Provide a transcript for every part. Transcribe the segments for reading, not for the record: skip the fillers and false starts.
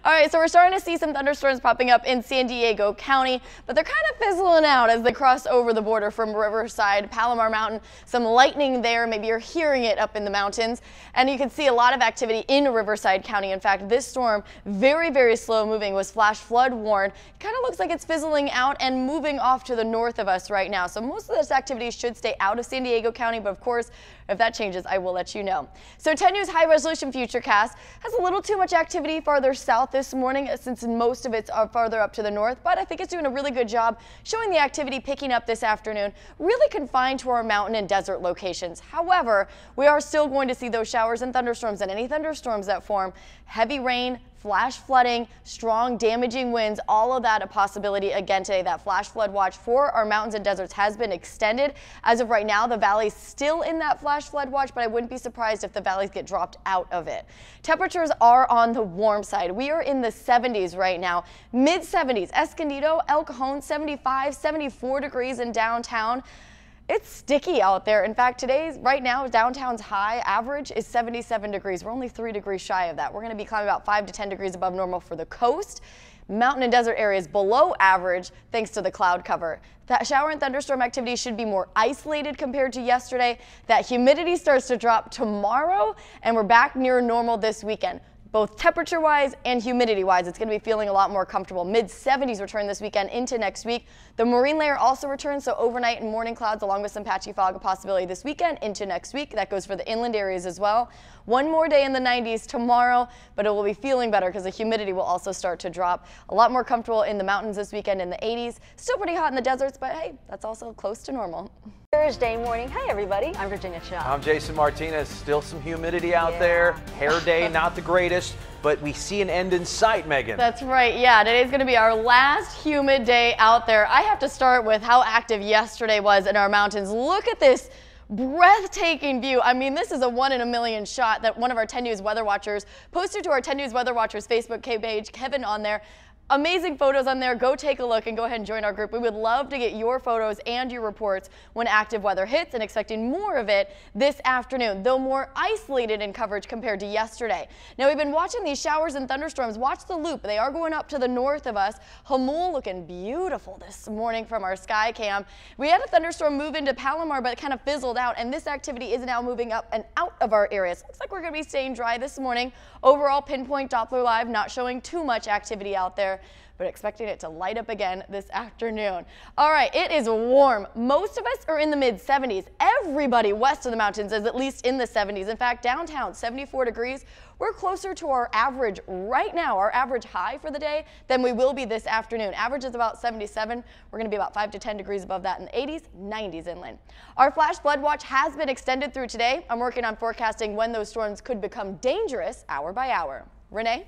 All right, so we're starting to see some thunderstorms popping up in San Diego County, but they're kind of fizzling out as they cross over the border from Riverside, Palomar Mountain. Some lightning there. Maybe you're hearing it up in the mountains. And you can see a lot of activity in Riverside County. In fact, this storm, very, very slow moving, was flash flood warned. It kind of looks like it's fizzling out and moving off to the north of us right now. So most of this activity should stay out of San Diego County, but of course, if that changes, I will let you know. So 10 News High Resolution Futurecast has a little too much activity farther south this morning since most of it's farther up to the north, but I think it's doing a really good job showing the activity picking up this afternoon, really confined to our mountain and desert locations. However, we are still going to see those showers and thunderstorms, and any thunderstorms that form, heavy rain, flash flooding, strong damaging winds, all of that a possibility again today. That flash flood watch for our mountains and deserts has been extended. As of right now, the valley's still in that flash flood watch, but I wouldn't be surprised if the valleys get dropped out of it. Temperatures are on the warm side. We are in the 70s right now, mid 70s. Escondido, El Cajon, 75, 74 degrees in downtown. It's sticky out there. In fact, right now, downtown's high average is 77 degrees. We're only 3 degrees shy of that. We're going to be climbing about 5 to 10 degrees above normal for the coast. Mountain and desert areas below average thanks to the cloud cover. That shower and thunderstorm activity should be more isolated compared to yesterday. That humidity starts to drop tomorrow, and we're back near normal this weekend. Both temperature-wise and humidity-wise, it's going to be feeling a lot more comfortable. Mid-70s return this weekend into next week. The marine layer also returns, so overnight and morning clouds along with some patchy fog a possibility this weekend into next week. That goes for the inland areas as well. One more day in the 90s tomorrow, but it will be feeling better because the humidity will also start to drop. A lot more comfortable in the mountains this weekend in the 80s. Still pretty hot in the deserts, but hey, that's also close to normal. Thursday morning. Hi, everybody. I'm Virginia Shaw. I'm Jason Martinez. Still some humidity out there. Hair day, not the greatest, but we see an end in sight, Megan. That's right. Yeah, today's going to be our last humid day out there. I have to start with how active yesterday was in our mountains. Look at this breathtaking view. I mean, this is a 1 in a million shot that one of our 10 News weather watchers posted to our 10 News weather watchers Facebook page. Kevin on there. Amazing photos on there. Go take a look and go ahead and join our group. We would love to get your photos and your reports when active weather hits, and expecting more of it this afternoon, though more isolated in coverage compared to yesterday. Now, we've been watching these showers and thunderstorms. Watch the loop. They are going up to the north of us. Hamul looking beautiful this morning from our sky cam. We had a thunderstorm move into Palomar, but it kind of fizzled out, and this activity is now moving up and out of our areas. Looks like we're going to be staying dry this morning. Overall, pinpoint Doppler live not showing too much activity out there, but expecting it to light up again this afternoon. All right, it is warm. Most of us are in the mid 70s. Everybody west of the mountains is at least in the 70s. In fact, downtown, 74 degrees. We're closer to our average right now, our average high for the day, than we will be this afternoon. Average is about 77. We're going to be about 5 to 10 degrees above that in the 80s, 90s inland. Our flash flood watch has been extended through today. I'm working on forecasting when those storms could become dangerous hour by hour. Renee?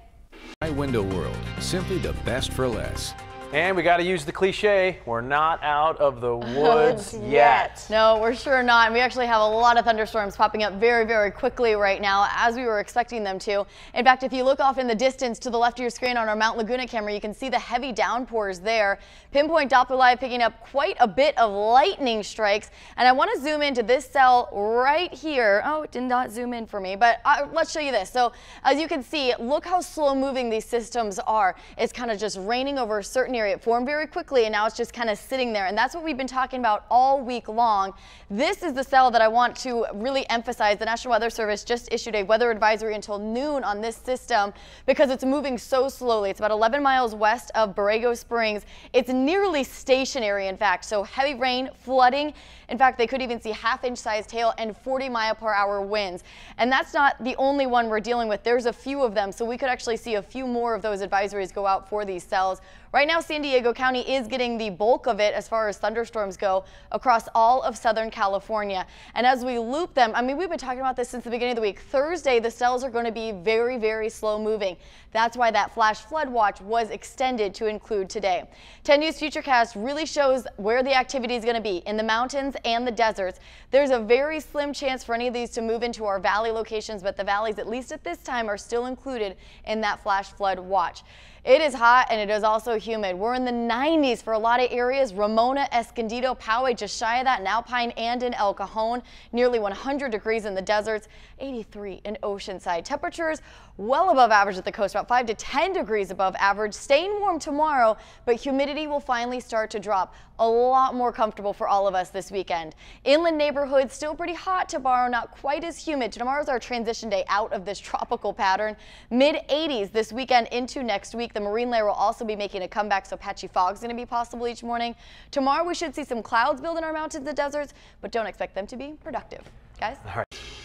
My Window World, simply the best for less. And we got to use the cliche, we're not out of the woods yet. No, we're sure not. And we actually have a lot of thunderstorms popping up very, very quickly right now, as we were expecting them to. In fact, if you look off in the distance to the left of your screen on our Mount Laguna camera, you can see the heavy downpours there. Pinpoint Doppler live picking up quite a bit of lightning strikes. And I want to zoom into this cell right here. Oh, it did not zoom in for me, but let's show you this. So as you can see, look how slow moving these systems are. It's kind of just raining over a certain area. It formed very quickly, and now it's just kind of sitting there, and that's what we've been talking about all week long. This is the cell that I want to really emphasize. The National Weather Service just issued a weather advisory until noon on this system because it's moving so slowly. It's about 11 miles west of Borrego Springs. It's nearly stationary, in fact, so heavy rain, flooding. In fact, they could even see half-inch sized hail and 40-mile-per-hour winds. And that's not the only one we're dealing with. There's a few of them, so we could actually see a few more of those advisories go out for these cells. Right now, San Diego County is getting the bulk of it as far as thunderstorms go across all of Southern California. And as we loop them, I mean, we've been talking about this since the beginning of the week. Thursday, the cells are going to be very, very slow moving. That's why that flash flood watch was extended to include today. 10 News Futurecast really shows where the activity is going to be in the mountains and the deserts. There's a very slim chance for any of these to move into our valley locations, but the valleys, at least at this time, are still included in that flash flood watch. It is hot and it is also humid. We're in the 90s for a lot of areas. Ramona, Escondido, Poway just shy of that in Alpine and in El Cajon. Nearly 100 degrees in the deserts, 83 in Oceanside. Temperatures well above average at the coast, about 5 to 10 degrees above average. Staying warm tomorrow, but humidity will finally start to drop. A lot more comfortable for all of us this weekend. Inland neighborhoods still pretty hot tomorrow, not quite as humid. Tomorrow's our transition day out of this tropical pattern. Mid 80s this weekend into next week. The marine layer will also be making a comeback, so patchy fog is going to be possible each morning. Tomorrow we should see some clouds build in our mountains and deserts, but don't expect them to be productive. Guys?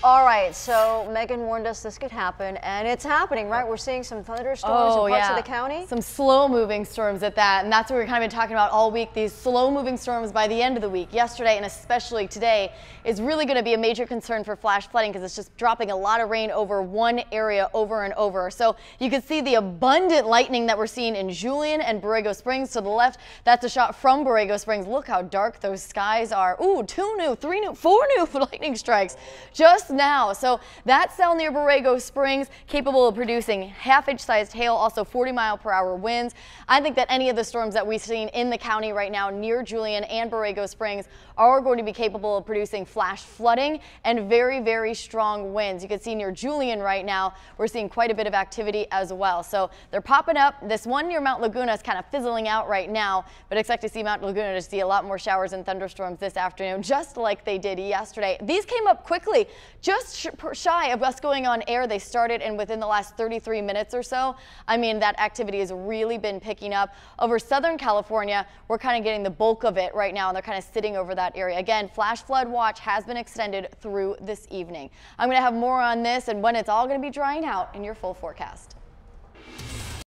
All right, so Megan warned us this could happen, and it's happening, right? We're seeing some thunderstorms in parts of the county. Some slow-moving storms at that, and that's what we've kind of been talking about all week. These slow-moving storms by the end of the week, yesterday and especially today, is really going to be a major concern for flash flooding because it's just dropping a lot of rain over one area over and over. So you can see the abundant lightning that we're seeing in Julian and Borrego Springs. To the left, that's a shot from Borrego Springs. Look how dark those skies are. Ooh, 2 new, 3 new, 4 new lightning strikes just now. So that cell near Borrego Springs capable of producing half-inch sized hail, also 40-mile-per-hour winds. I think that any of the storms that we've seen in the county right now near Julian and Borrego Springs are going to be capable of producing flash flooding and very, very strong winds. You can see near Julian right now, we're seeing quite a bit of activity as well. So they're popping up. This one near Mount Laguna is kind of fizzling out right now, but expect to see Mount Laguna to see a lot more showers and thunderstorms this afternoon, just like they did yesterday. These came up quickly, just shy of us going on air. They started, and within the last 33 minutes or so, I mean, that activity has really been picking up. Over Southern California, we're kind of getting the bulk of it right now, and they're kind of sitting over that area. Again, flash flood watch has been extended through this evening. I'm going to have more on this and when it's all going to be drying out in your full forecast.